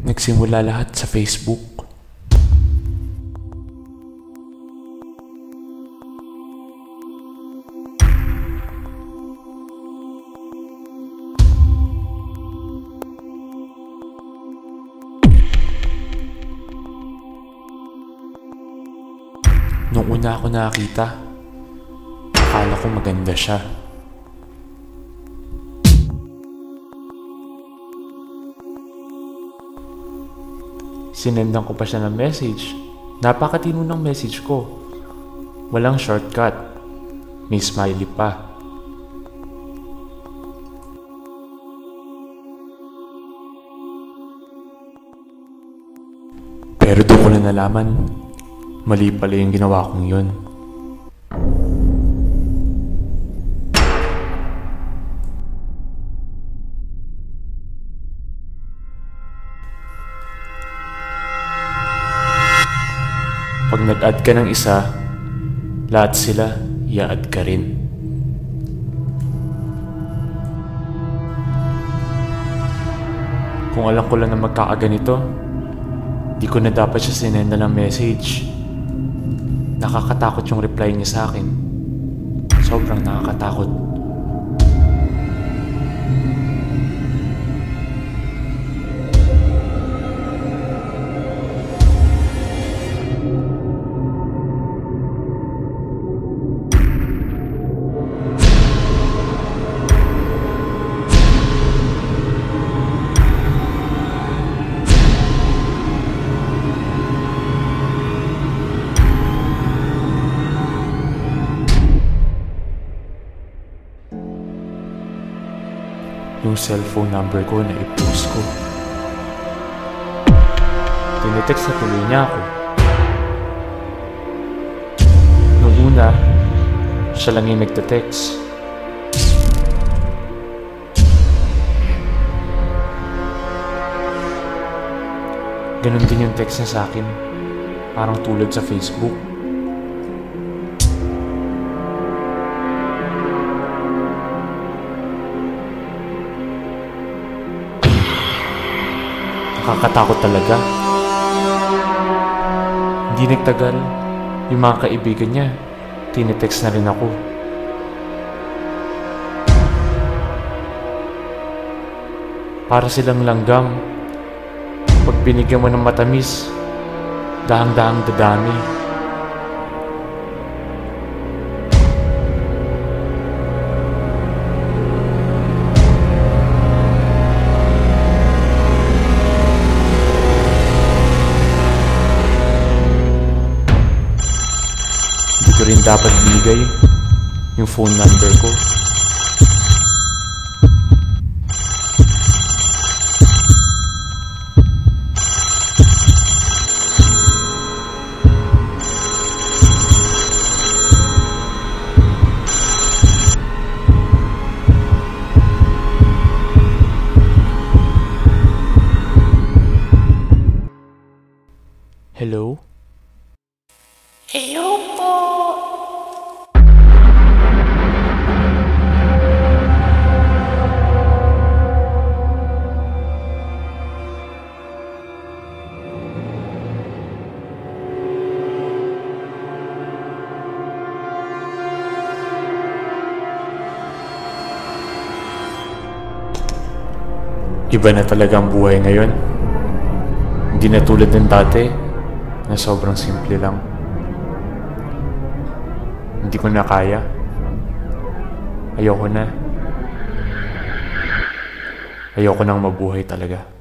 Nagsimula lahat sa Facebook. Nung una ako nakakita, akala ko maganda siya. Sinendan ko pa siya ng message. Napakatino ng message ko. Walang shortcut. May smiley pa. Pero doon ko na nalaman, mali pala yung ginawa kong yun. Pag nag-add ka ng isa, lahat sila i-add ka rin. Kung alam ko lang na magkakaganito, di ko na dapat siya sinenda ng message. Nakakatakot yung reply niya sa akin. Sobrang nakakatakot. Yung cellphone number ko na i-post ko. Tinetext na tuloy niya ako. Nung una, siya lang yung nagte-text. Ganon din yung text niya sa akin. Parang tulad sa Facebook. Nakakatakot talaga. Hindi nagtagal, yung mga kaibigan niya, tinetext na rin ako. Para silang langgam. Pag binigyan mo ng matamis, dahang-dahang dadami. Ko rin dapat bigay yung phone number ko. Hello? Hello po! Iba na talaga ang buhay ngayon. Hindi na tulad ng dati na sobrang simple lang. Hindi ko na kaya. Ayoko na. Ayoko nang mabuhay talaga.